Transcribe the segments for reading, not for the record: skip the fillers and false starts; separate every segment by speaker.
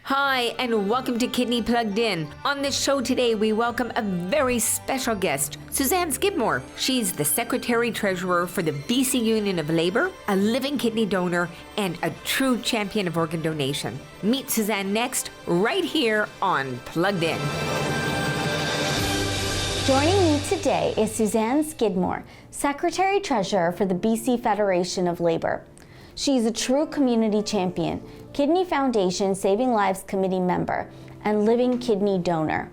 Speaker 1: Hi, and welcome to Kidney Plugged In. On the show today, we welcome a very special guest, Suzanne Skidmore. She's the Secretary-Treasurer for the BC Union of Labour, a living kidney donor, and a true champion of organ donation. Meet Suzanne next, right here on Plugged In.
Speaker 2: Joining me today is Suzanne Skidmore, Secretary-Treasurer for the BC Federation of Labour. She's a true community champion, Kidney Foundation Saving Lives Committee member, and living kidney donor.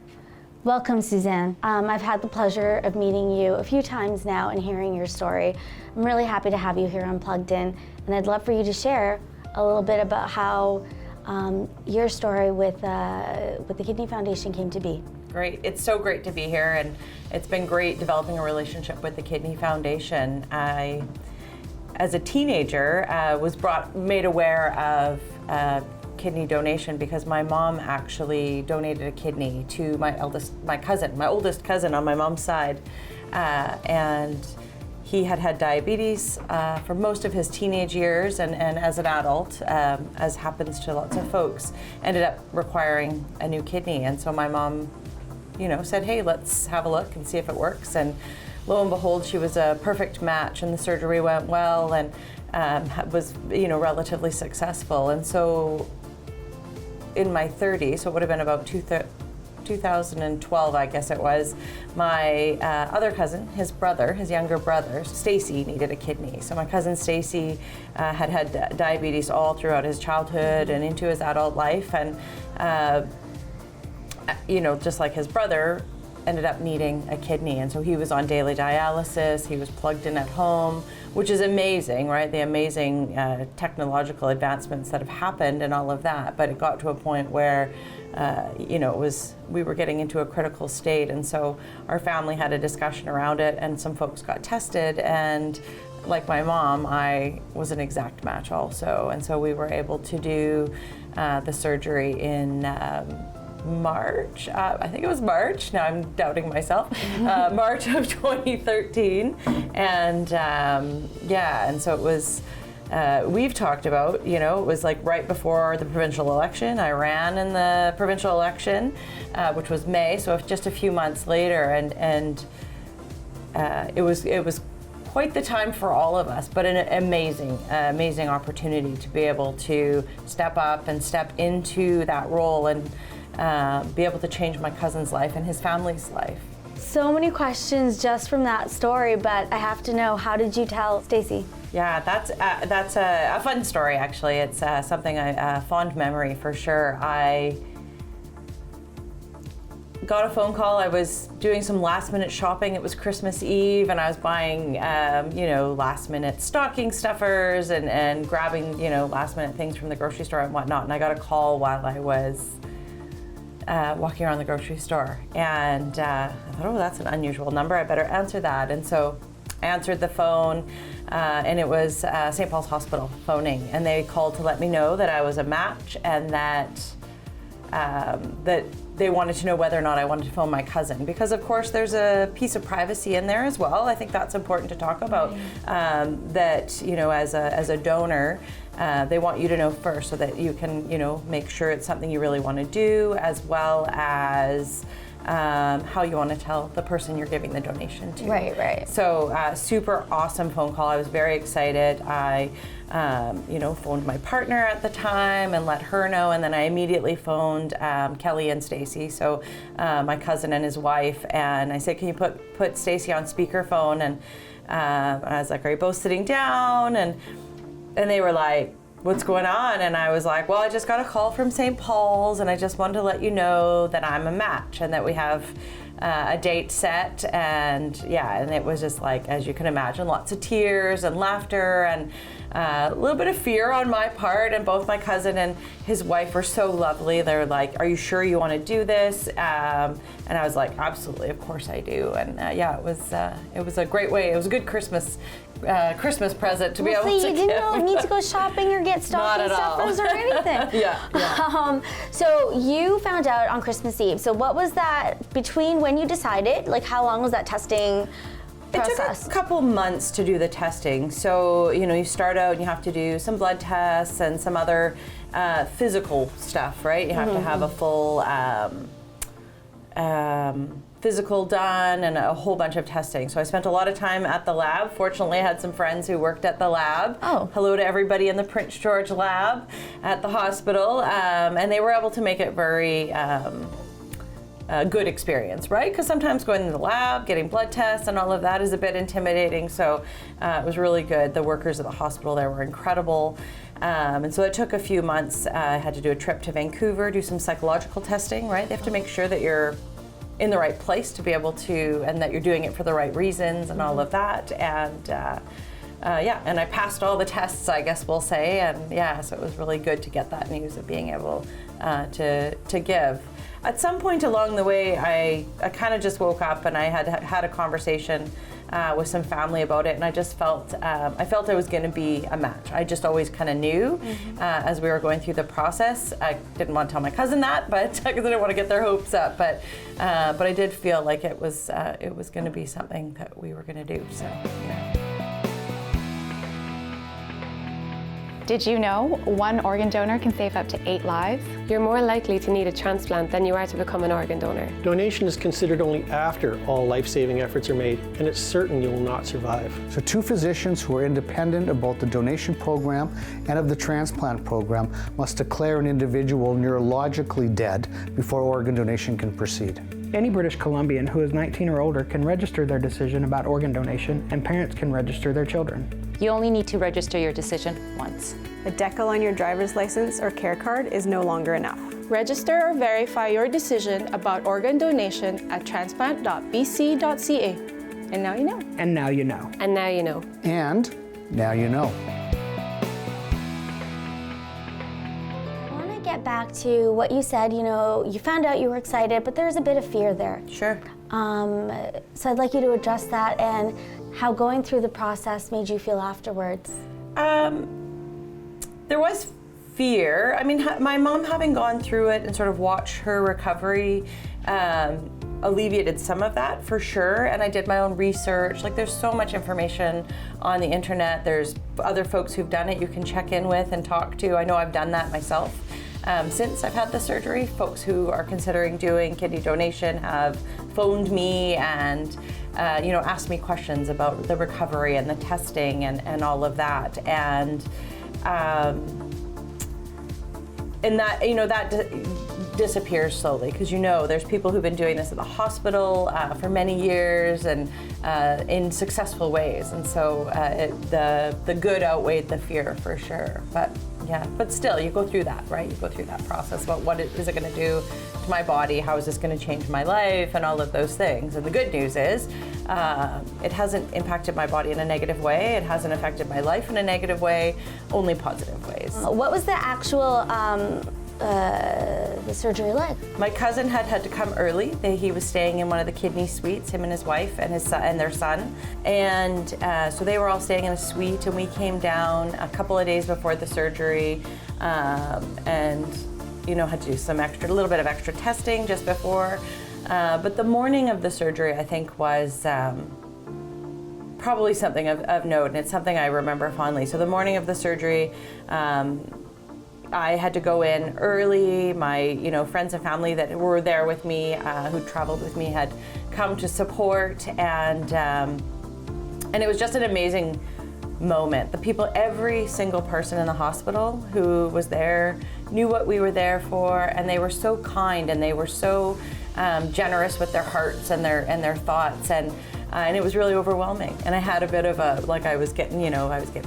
Speaker 2: Welcome, Suzanne. I've had the pleasure of meeting you a few times now and hearing your story. I'm really happy to have you here on Plugged In, and I'd love for you to share a little bit about how your story with the Kidney Foundation came to be.
Speaker 3: Great. It's so great to be here, and it's been great developing a relationship with the Kidney Foundation. As a teenager, was made aware of kidney donation because my mom actually donated a kidney to my oldest cousin on my mom's side, and he had diabetes for most of his teenage years, and as an adult, as happens to lots of folks, ended up requiring a new kidney. And so my mom, said, hey, let's have a look and see if it works. And lo and behold, she was a perfect match, and the surgery went well, and was relatively successful. And so in my 30s, so it would have been about 2012, I guess it was, my other cousin, his younger brother, Stacy, needed a kidney. So my cousin Stacy had diabetes all throughout his childhood and into his adult life, and just like his brother, ended up needing a kidney. And so he was on daily dialysis, he was plugged in at home, which is amazing, right? The amazing technological advancements that have happened and all of that. But it got to a point where, we were getting into a critical state. And so our family had a discussion around it, and some folks got tested. And like my mom, I was an exact match also. And so we were able to do the surgery in March, I think it was March, now I'm doubting myself, March of 2013, and and so it was, we've talked about, it was like right before the provincial election. I ran in the provincial election, which was May, so just a few months later, and it was quite the time for all of us, but an amazing opportunity to be able to step up and step into that role and be able to change my cousin's life and his family's life.
Speaker 2: So many questions just from that story, but I have to know, how did you tell Stacy?
Speaker 3: Yeah, that's a fun story, actually. It's something a fond memory for sure. I got a phone call. I was doing some last minute shopping. It was Christmas Eve, and I was buying, last minute stocking stuffers and grabbing, last minute things from the grocery store and whatnot. And I got a call while I was walking around the grocery store, and I thought, oh, that's an unusual number, I better answer that. And so I answered the phone, and it was St. Paul's Hospital phoning, and they called to let me know that I was a match, and that they wanted to know whether or not I wanted to phone my cousin, because of course there's a piece of privacy in there as well. I think that's important to talk about, that as a donor, they want you to know first so that you can make sure it's something you really want to do, as well as how you want to tell the person you're giving the donation to.
Speaker 2: Right.
Speaker 3: So super awesome phone call. I was very excited. I phoned my partner at the time and let her know, and then I immediately phoned Kelly and Stacy, so my cousin and his wife, and I said, can you put Stacy on speakerphone? And I was like, are you both sitting down? And they were like, what's going on? And I was like, well, I just got a call from St. Paul's, and I just wanted to let you know that I'm a match and that we have a date set. And it was just like, as you can imagine, lots of tears and laughter and a little bit of fear on my part. And both my cousin and his wife were so lovely. They were like, are you sure you want to do this? And I was like, absolutely, of course I do. And it was a great way. It was a good Christmas present to be able to
Speaker 2: you didn't need to go shopping or get stocking stuffers or anything.
Speaker 3: Yeah.
Speaker 2: So you found out on Christmas Eve. So what was that between when you decided? Like, how long was that testing process?
Speaker 3: It took a couple months to do the testing. So, you start out and you have to do some blood tests and some other physical stuff, right? You have to have a full physical done and a whole bunch of testing. So I spent a lot of time at the lab. Fortunately, I had some friends who worked at the lab.
Speaker 2: Oh.
Speaker 3: Hello to everybody in the Prince George lab at the hospital. And they were able to make it very a good experience, right? Because sometimes going to the lab, getting blood tests and all of that is a bit intimidating. So it was really good. The workers at the hospital there were incredible. And so it took a few months. I had to do a trip to Vancouver, do some psychological testing, right? They have to make sure that you're in the right place to be able to, and that you're doing it for the right reasons and all of that. And yeah, and I passed all the tests, I guess we'll say. And yeah, so it was really good to get that news of being able to give. At some point along the way, I kind of just woke up and I had a conversation with some family about it, and I just felt I was going to be a match. I just always kind of knew as we were going through the process. I didn't want to tell my cousin that, but because I didn't want to get their hopes up. But I did feel like it was going to be something that we were going to do. So yeah.
Speaker 4: Did you know one organ donor can save up to 8 lives?
Speaker 5: You're more likely to need a transplant than you are to become an organ donor.
Speaker 6: Donation is considered only after all life-saving efforts are made, and it's certain you will not survive.
Speaker 7: So 2 physicians who are independent of both the donation program and of the transplant program must declare an individual neurologically dead before organ donation can proceed.
Speaker 8: Any British Columbian who is 19 or older can register their decision about organ donation, and parents can register their children.
Speaker 9: You only need to register your decision once.
Speaker 10: A decal on your driver's license or care card is no longer enough.
Speaker 11: Register or verify your decision about organ donation at transplant.bc.ca. And now you know.
Speaker 8: And now you know.
Speaker 5: And now you know.
Speaker 7: And now you know.
Speaker 2: I want to get back to what you said. You know, you found out you were excited, but there's a bit of fear there.
Speaker 3: Sure.
Speaker 2: So I'd like you to address that and how going through the process made you feel afterwards.
Speaker 3: There was fear. I mean, my mom having gone through it and sort of watched her recovery alleviated some of that for sure. And I did my own research. Like, there's so much information on the internet. There's other folks who've done it you can check in with and talk to. I know I've done that myself. Since I've had the surgery, folks who are considering doing kidney donation have phoned me and asked me questions about the recovery and the testing and all of that. And that, that disappears slowly, because there's people who've been doing this at the hospital for many years and in successful ways. And so the good outweighed the fear for sure. But still, you go through that, right? You go through that process about what is it going to do to my body? How is this going to change my life? And all of those things. And the good news is it hasn't impacted my body in a negative way. It hasn't affected my life in a negative way, only positive ways.
Speaker 2: What was the actual the surgery like?
Speaker 3: My cousin had to come early. He was staying in one of the kidney suites, him and his wife and his son and their son. And so they were all staying in a suite, and we came down a couple of days before the surgery and had to do a little bit of extra testing just before. But the morning of the surgery, I think, was probably something of note, and it's something I remember fondly. So the morning of the surgery, I had to go in early. My, friends and family that were there with me, who traveled with me, had come to support, and it was just an amazing moment. The people, every single person in the hospital who was there knew what we were there for, and they were so kind, and they were so generous with their hearts and their thoughts, and it was really overwhelming. And I had a bit of I was getting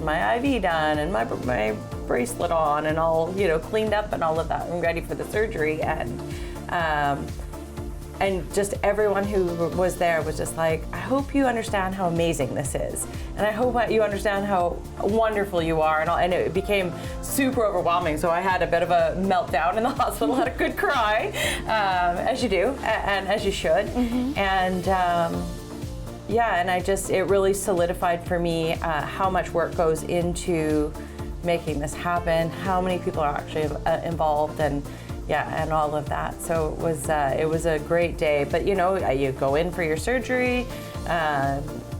Speaker 3: my IV done and my bracelet on and all, cleaned up and all of that and ready for the surgery. And just everyone who was there was just like, I hope you understand how amazing this is. And I hope you understand how wonderful you are. And it became super overwhelming. So I had a bit of a meltdown in the hospital, had a good cry, as you do, and as you should. Mm-hmm. And it really solidified for me how much work goes into making this happen, how many people are actually involved, and all of that. So it was a great day. But you go in for your surgery,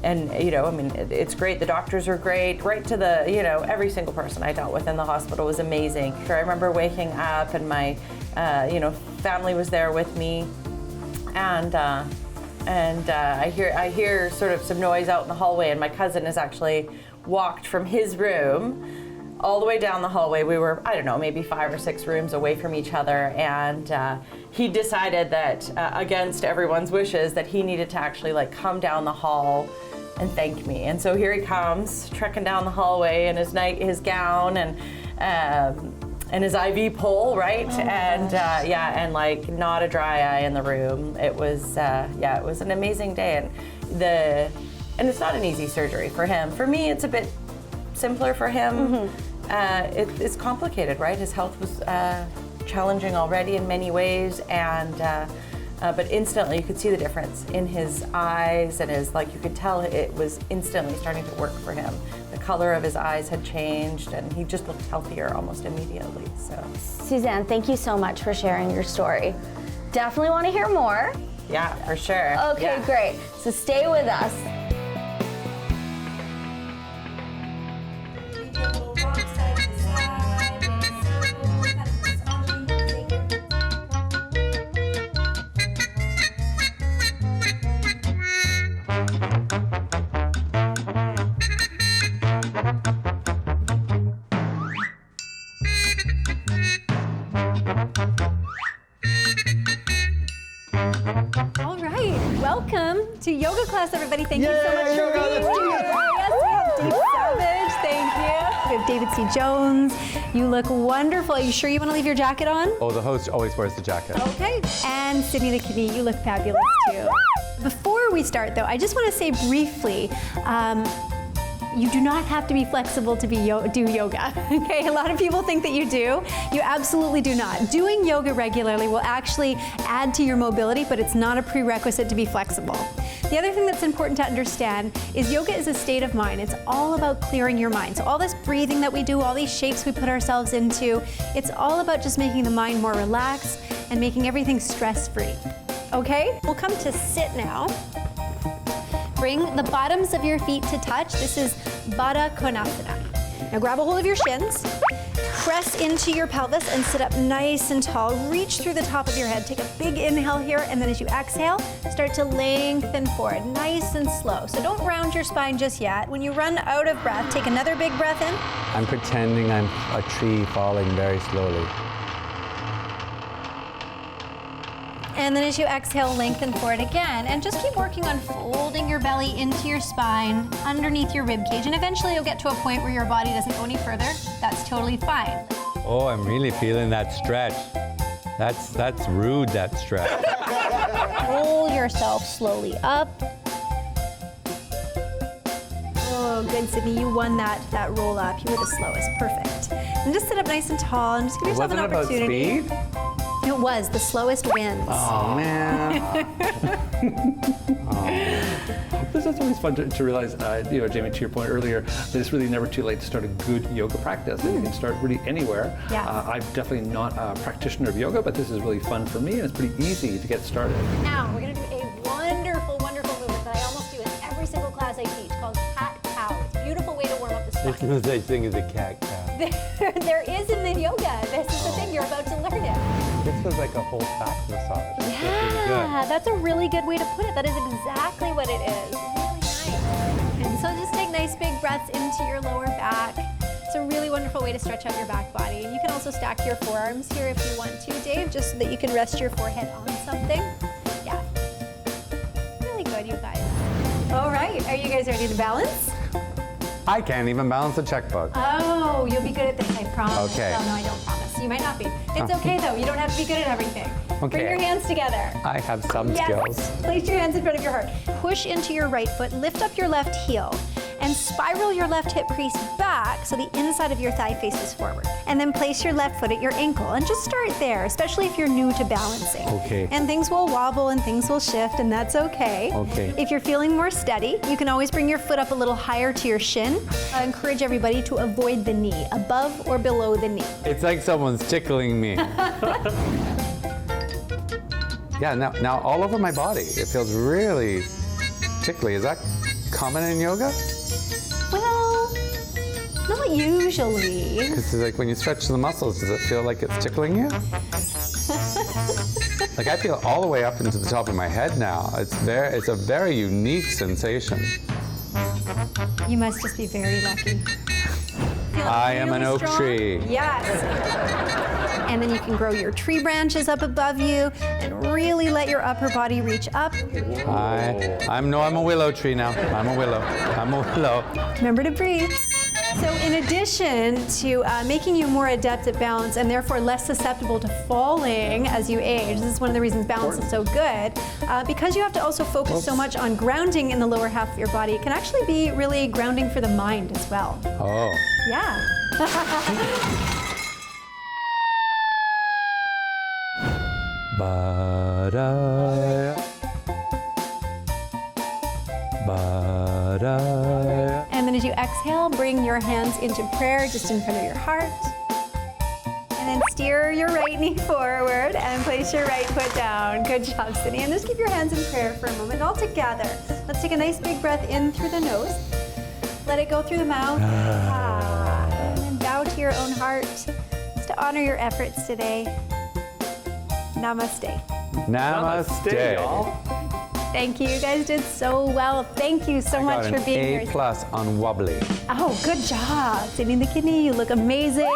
Speaker 3: you know, I mean, it's great. The doctors are great. Right to the, you know, every single person I dealt with in the hospital was amazing. I remember waking up and my, you know, family was there with me, and I hear sort of some noise out in the hallway, and my cousin has actually walked from his room all the way down the hallway. We were, I don't know, maybe 5 or 6 rooms away from each other, and he decided that against everyone's wishes that he needed to actually like come down the hall and thank me. And so here he comes, trekking down the hallway in his gown and his IV pole, right? And like not a dry eye in the room. It was it was an amazing day, and it's not an easy surgery for him. For me, it's a bit simpler for him. It's complicated, right? His health was challenging already in many ways, and but instantly you could see the difference in his eyes, and you could tell it was instantly starting to work for him. The color of his eyes had changed, and he just looked healthier almost immediately. So,
Speaker 2: Suzanne, thank you so much for sharing your story. Definitely want to hear more.
Speaker 3: Yeah, for sure.
Speaker 2: Okay, great. So stay with us.
Speaker 12: All right, welcome to yoga class, everybody. Thank you so much for being here. Yes, we have Dave Savage. Thank you. We have David C. Jones. You look wonderful. Are you sure you want to leave your jacket on?
Speaker 13: Oh, the host always wears the jacket.
Speaker 12: Okay. And Sydney the Kidney, you look fabulous too. Before we start, though, I just want to say briefly, you do not have to be flexible to do yoga, okay? A lot of people think that you do. You absolutely do not. Doing yoga regularly will actually add to your mobility, but it's not a prerequisite to be flexible. The other thing that's important to understand is yoga is a state of mind. It's all about clearing your mind. So all this breathing that we do, all these shapes we put ourselves into, it's all about just making the mind more relaxed and making everything stress-free, okay? We'll come to sit now. Bring the bottoms of your feet to touch. This is Baddha Konasana. Now grab a hold of your shins, press into your pelvis and sit up nice and tall. Reach through the top of your head. Take a big inhale here, and then as you exhale, start to lengthen forward, nice and slow. So don't round your spine just yet. When you run out of breath, take another big breath in.
Speaker 13: I'm pretending I'm a tree falling very slowly.
Speaker 12: And then as you exhale, lengthen forward again. And just keep working on folding your belly into your spine, underneath your rib cage. And eventually you'll get to a point where your body doesn't go any further. That's totally fine.
Speaker 13: Oh, I'm really feeling that stretch. That's rude, that stretch.
Speaker 12: Roll yourself slowly up. Oh, good, Sydney. You won that roll up. You were the slowest. Perfect. And just sit up nice and tall and just give yourself an opportunity.
Speaker 13: Wasn't it about speed?
Speaker 12: It was. The slowest wins.
Speaker 13: Oh, man.
Speaker 14: This is always fun to realize, you know, Jamie, to your point earlier, that it's really never too late to start a good yoga practice. And you can start really anywhere.
Speaker 12: Yes.
Speaker 14: I'm definitely not a practitioner of yoga, but this is really fun for me, and it's pretty easy to get started.
Speaker 12: Now, we're going to do a wonderful, wonderful movement that I almost do in every single class I teach called cat-cow. It's a beautiful way to warm up the spine.
Speaker 13: There's no such thing as a cat-cow.
Speaker 12: There is in the yoga. This is the thing. You're about to learn it.
Speaker 13: This was like a whole back massage.
Speaker 12: Yeah, that's a really good way to put it. That is exactly what it is. Really nice. And so just take nice big breaths into your lower back. It's a really wonderful way to stretch out your back body. And you can also stack your forearms here if you want to, Dave, just so that you can rest your forehead on something. Yeah. Really good, you guys. All right, are you guys ready to balance?
Speaker 13: I can't even balance a checkbook.
Speaker 12: Oh, you'll be good at this, I promise.
Speaker 13: Okay.
Speaker 12: Oh, no, I don't promise. You might not be. It's okay, though. You don't have to be good at everything.
Speaker 13: Okay.
Speaker 12: Bring your hands together.
Speaker 13: I have some skills.
Speaker 12: Place your hands in front of your heart. Push into your right foot, lift up your left heel, and spiral your left hip crease back so the inside of your thigh faces forward. And then place your left foot at your ankle. And just start there, especially if you're new to balancing.
Speaker 13: Okay.
Speaker 12: And things will wobble and things will shift, and that's okay.
Speaker 13: Okay.
Speaker 12: If you're feeling more steady, you can always bring your foot up a little higher to your shin. I encourage everybody to avoid the knee, above or below the knee.
Speaker 13: It's like someone's tickling me. Yeah, now all over my body. It feels really tickly. Is that common in yoga?
Speaker 12: Well, not usually.
Speaker 13: Because like when you stretch the muscles, does it feel like it's tickling you? Like I feel all the way up into the top of my head now. It's a very unique sensation.
Speaker 12: You must just be very lucky.
Speaker 13: I am an oak tree.
Speaker 12: Yes. And then you can grow your tree branches up above you and really let your upper body reach up.
Speaker 13: I'm a willow tree now. I'm a willow.
Speaker 12: Remember to breathe. So in addition to making you more adept at balance and therefore less susceptible to falling as you age, this is one of the reasons balance is so good, because you have to also focus so much on grounding in the lower half of your body, it can actually be really grounding for the mind as well.
Speaker 13: Oh.
Speaker 12: Yeah. And then as you exhale, bring your hands into prayer just in front of your heart. And then steer your right knee forward and place your right foot down. Good job, Sydney. And just keep your hands in prayer for a moment all together. Let's take a nice big breath in through the nose. Let it go through the mouth. And then bow to your own heart just to honor your efforts today. Namaste.
Speaker 13: Namaste.
Speaker 14: Y'all.
Speaker 12: Thank you. You guys did so well. Thank you so much for being here.
Speaker 13: A+ on wobbly.
Speaker 12: Oh, good job. Sydney the Kidney, you look amazing.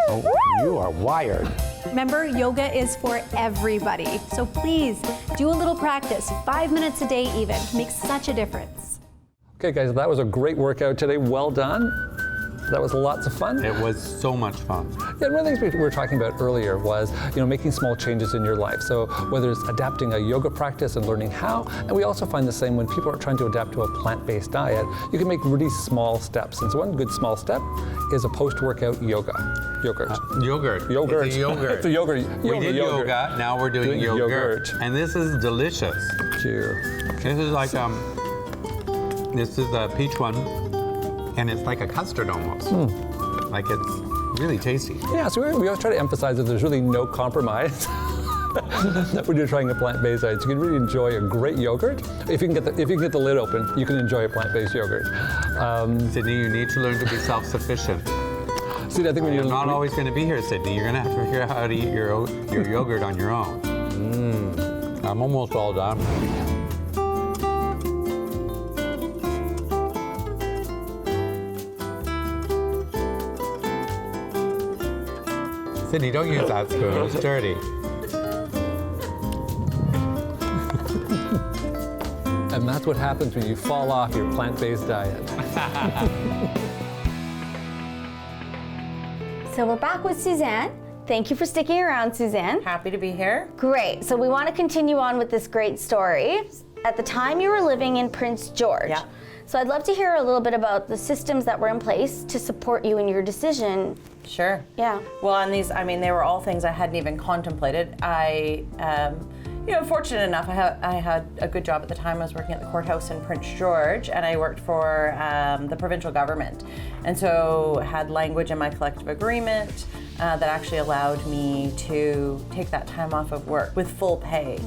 Speaker 13: Oh, you are wired.
Speaker 12: Remember, yoga is for everybody. So please do a little practice, 5 minutes a day even. It makes such a difference.
Speaker 14: Okay, guys, that was a great workout today. Well done. That was lots of fun.
Speaker 13: It was so much fun.
Speaker 14: Yeah, one of the things we were talking about earlier was, making small changes in your life. So whether it's adapting a yoga practice and learning how, and we also find the same when people are trying to adapt to a plant-based diet, you can make really small steps. And so one good small step is a post-workout yoga. Yogurt.
Speaker 13: Yogurt.
Speaker 14: Yogurt.
Speaker 13: It's a yogurt.
Speaker 14: It's a yogurt.
Speaker 13: We did yoga, now we're doing yogurt. And this is delicious.
Speaker 14: Thank you.
Speaker 13: This is like, this is the peach one. And it's like a custard almost. Like it's really tasty.
Speaker 14: Yeah, so we always try to emphasize that there's really no compromise when you're trying a plant-based diet. So you can really enjoy a great yogurt. If you can get the lid open, you can enjoy a plant-based yogurt.
Speaker 13: Sydney, you need to learn to be self-sufficient.
Speaker 14: See, I think when
Speaker 13: you're not always going to be here, Sydney. You're going to have to figure out how to eat your yogurt on your own. I'm almost all done. Sydney, don't use that spoon, it's dirty.
Speaker 14: And that's what happens when you fall off your plant-based diet.
Speaker 2: So we're back with Suzanne. Thank you for sticking around, Suzanne.
Speaker 3: Happy to be here.
Speaker 2: Great. So we want to continue on with this great story. At the time you were living in Prince George.
Speaker 3: Yeah.
Speaker 2: So I'd love to hear a little bit about the systems that were in place to support you in your decision.
Speaker 3: Sure.
Speaker 2: Yeah.
Speaker 3: Well, and these, they were all things I hadn't even contemplated. I, fortunate enough, I had a good job at the time. I was working at the courthouse in Prince George, and I worked for the provincial government. And so had language in my collective agreement that actually allowed me to take that time off of work with full pay.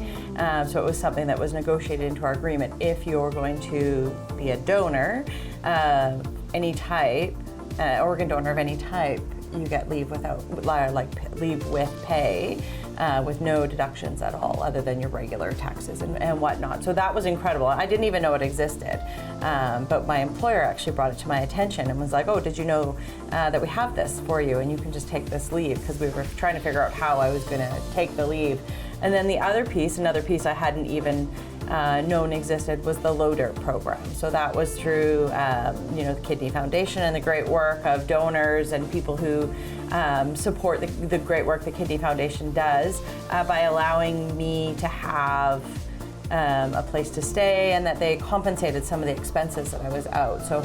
Speaker 3: So it was something that was negotiated into our agreement. If you're going to be a donor, any type, organ donor of any type, you get leave leave with pay, with no deductions at all, other than your regular taxes and whatnot. So that was incredible. I didn't even know it existed, but my employer actually brought it to my attention and was like, "Oh, did you know that we have this for you, and you can just take this leave?" Because we were trying to figure out how I was going to take the leave. And then the other piece, another piece I hadn't even known existed, was the Loader program. So that was through the Kidney Foundation and the great work of donors and people who support the great work the Kidney Foundation does by allowing me to have a place to stay, and that they compensated some of the expenses that I was out. So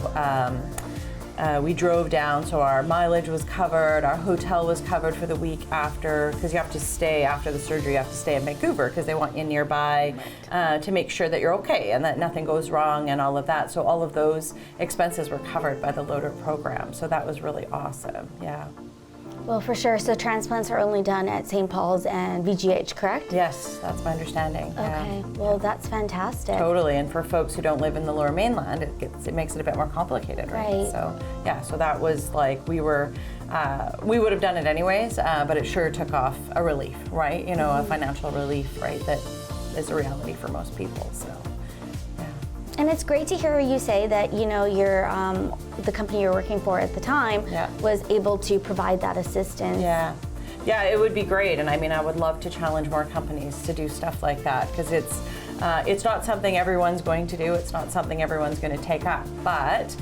Speaker 3: we drove down, so our mileage was covered, our hotel was covered for the week after, because you have to stay after the surgery, you have to stay in Vancouver because they want you nearby to make sure that you're okay and that nothing goes wrong and all of that. So all of those expenses were covered by the Loader program. So that was really awesome, yeah.
Speaker 2: Well, for sure. So transplants are only done at St. Paul's and VGH, correct?
Speaker 3: Yes, that's my understanding.
Speaker 2: Okay, well, that's fantastic.
Speaker 3: Totally, and for folks who don't live in the Lower Mainland, it makes it a bit more complicated, right? So yeah, so that was like we would have done it anyways, but it sure took off a relief, right? You know, a financial relief, right? That is a reality for most people. So.
Speaker 2: And it's great to hear you say that, you know, the company you're working for at the time was able to provide that assistance.
Speaker 3: Yeah, it would be great, and I mean, I would love to challenge more companies to do stuff like that, because it's not something everyone's going to do. It's not something everyone's going to take up. But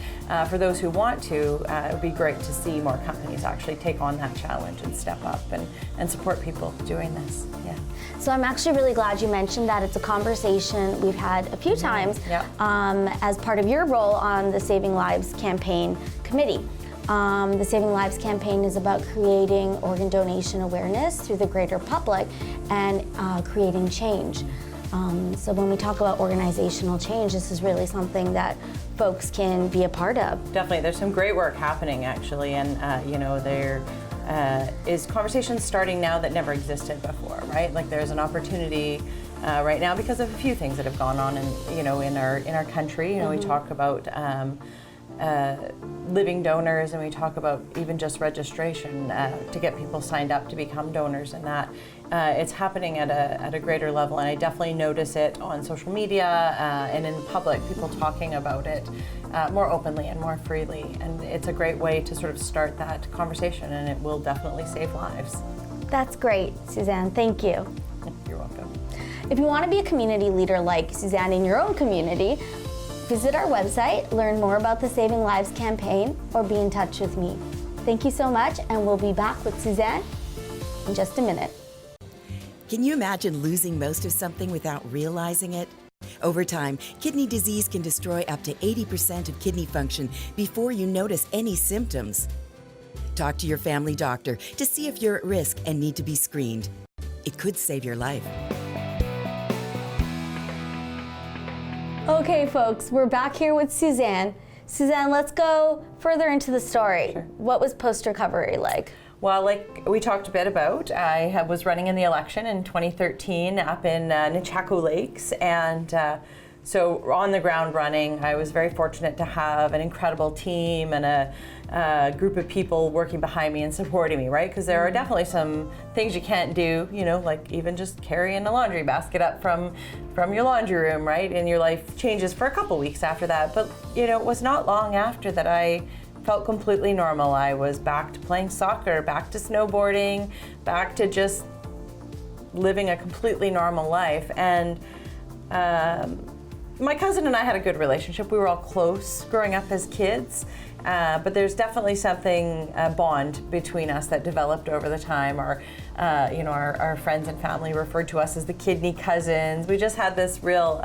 Speaker 3: for those who want to, it would be great to see more companies actually take on that challenge and step up and support people doing this. Yeah.
Speaker 2: So I'm actually really glad you mentioned that. It's a conversation we've had a few times as part of your role on the Saving Lives Campaign Committee. The Saving Lives Campaign is about creating organ donation awareness through the greater public and creating change. So when we talk about organizational change, this is really something that folks can be a part of.
Speaker 3: Definitely, there's some great work happening actually, and you know, there is conversations starting now that never existed before, right? Like there's an opportunity right now because of a few things that have gone on in our country. You know, we talk about living donors, and we talk about even just registration to get people signed up to become donors, and that it's happening at a greater level. And I definitely notice it on social media and in public, people talking about it more openly and more freely. And it's a great way to sort of start that conversation, and it will definitely save lives.
Speaker 2: That's great, Suzanne. Thank you.
Speaker 3: You're welcome.
Speaker 2: If you want to be a community leader like Suzanne in your own community, visit our website, learn more about the Saving Lives campaign, or be in touch with me. Thank you so much, and we'll be back with Suzanne in just a minute.
Speaker 15: Can you imagine losing most of something without realizing it? Over time, kidney disease can destroy up to 80% of kidney function before you notice any symptoms. Talk to your family doctor to see if you're at risk and need to be screened. It could save your life.
Speaker 2: Okay, folks, we're back here with Suzanne. Suzanne, let's go further into the story. Sure. What was post-recovery like?
Speaker 3: Well, like we talked a bit about, I was running in the election in 2013 up in Nechako Lakes, and so on the ground running, I was very fortunate to have an incredible team and a group of people working behind me and supporting me, right? Because there are definitely some things you can't do, you know, like even just carrying a laundry basket up from your laundry room, right? And your life changes for a couple weeks after that. But, you know, it was not long after that I felt completely normal. I was back to playing soccer, back to snowboarding, back to just living a completely normal life. And my cousin and I had a good relationship. We were all close growing up as kids, but there's definitely something, a bond between us that developed over the time. Our friends and family referred to us as the kidney cousins. We just had this real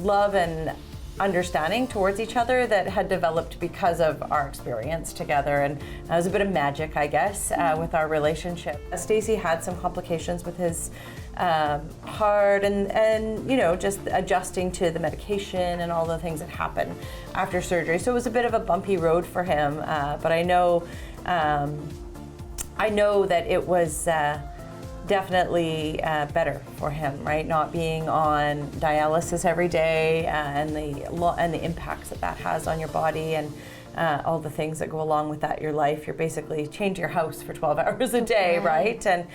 Speaker 3: love and understanding towards each other that had developed because of our experience together, and it was a bit of magic, I guess, with our relationship. Stacey had some complications with his heart and you know, just adjusting to the medication and all the things that happen after surgery. So it was a bit of a bumpy road for him, but I know that it was definitely better for him, right? Not being on dialysis every day and the impacts that has on your body and all the things that go along with that. Your life, you're basically changing your house for 12 hours a day, right? And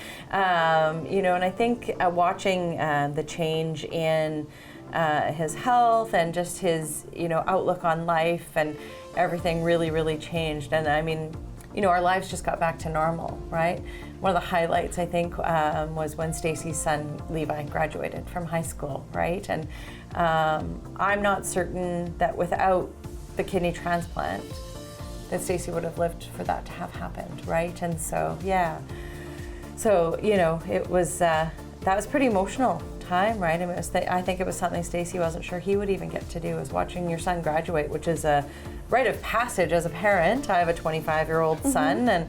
Speaker 3: you know, and I think watching the change in his health and just his, you know, outlook on life and everything really changed. And I mean, you know, our lives just got back to normal, right? One of the highlights, I think, was when Stacey's son, Levi, graduated from high school, right? And I'm not certain that without the kidney transplant, that Stacey would have lived for that to have happened, right? And so, yeah. So, you know, it was, that was pretty emotional time, right? I mean, I think it was something Stacey wasn't sure he would even get to do, is watching your son graduate, which is a rite of passage as a parent. I have a 25-year-old son, and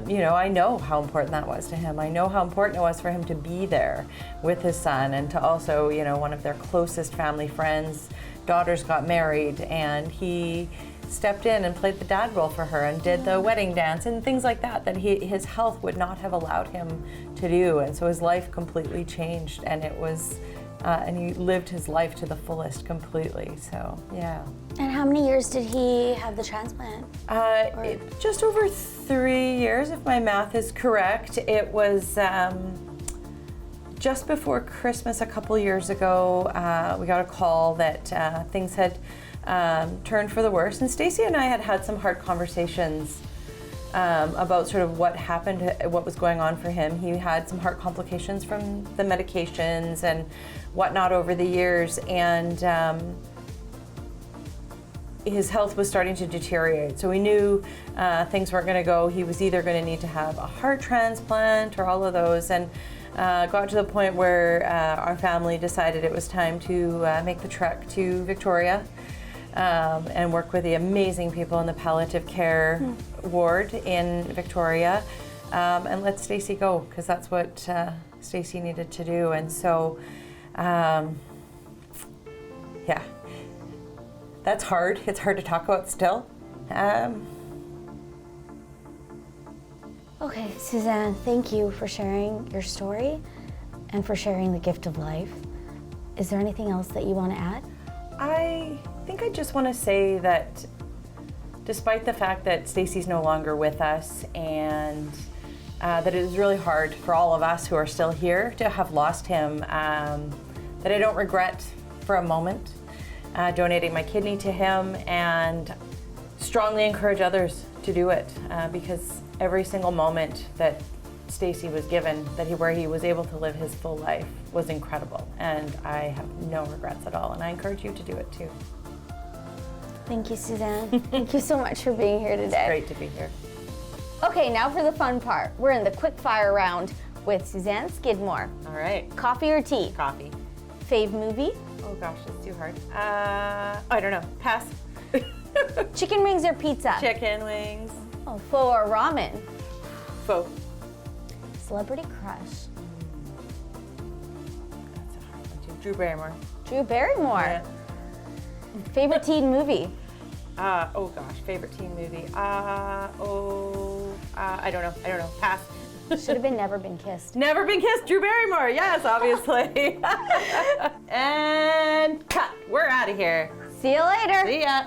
Speaker 3: you know, I know how important that was to him. I know how important it was for him to be there with his son, and to also, you know, one of their closest family friends' daughters got married, and he stepped in and played the dad role for her and did the wedding dance and things like that his health would not have allowed him to do. And so his life completely changed, and it was, and he lived his life to the fullest completely. So, yeah.
Speaker 2: And how many years did he have the transplant?
Speaker 3: Just over 3 years, if my math is correct. It was just before Christmas a couple years ago. We got a call that things had turned for the worse, and Stacey and I had some hard conversations about sort of what happened, what was going on for him. He had some heart complications from the medications and whatnot over the years, and his health was starting to deteriorate. So we knew things weren't going to go. He was either going to need to have a heart transplant or all of those, and got to the point where our family decided it was time to make the trek to Victoria and work with the amazing people in the palliative care ward in Victoria, and let Stacey go, because that's what Stacey needed to do. And so, yeah, that's hard. It's hard to talk about still.
Speaker 2: Okay, Suzanne, thank you for sharing your story and for sharing the gift of life. Is there anything else that you want to add?
Speaker 3: I think I just want to say that despite the fact that Stacey's no longer with us, and that it is really hard for all of us who are still here to have lost him, that I don't regret for a moment donating my kidney to him, and strongly encourage others to do it, because every single moment that Stacey was given, where he was able to live his full life, was incredible, and I have no regrets at all, and I encourage you to do it too.
Speaker 2: Thank you, Suzanne. Thank you so much for being here today.
Speaker 3: It's great to be here.
Speaker 2: Okay, now for the fun part. We're in the quick fire round with Suzanne Skidmore.
Speaker 3: All right.
Speaker 2: Coffee or tea?
Speaker 3: Coffee.
Speaker 2: Fave movie?
Speaker 3: Oh gosh, that's too hard. I don't know. Pass.
Speaker 2: Chicken wings or pizza?
Speaker 3: Chicken wings.
Speaker 2: Oh, pho or ramen?
Speaker 3: Pho.
Speaker 2: Celebrity crush?
Speaker 3: That's a hard one too. Drew Barrymore.
Speaker 2: Drew Barrymore?
Speaker 3: Yeah.
Speaker 2: Favorite teen movie?
Speaker 3: Oh gosh, favorite teen movie. I don't know. Pass.
Speaker 2: Should have been Never Been Kissed.
Speaker 3: Never Been Kissed, Drew Barrymore. Yes, obviously. And cut. We're out of here.
Speaker 2: See you later.
Speaker 3: See ya.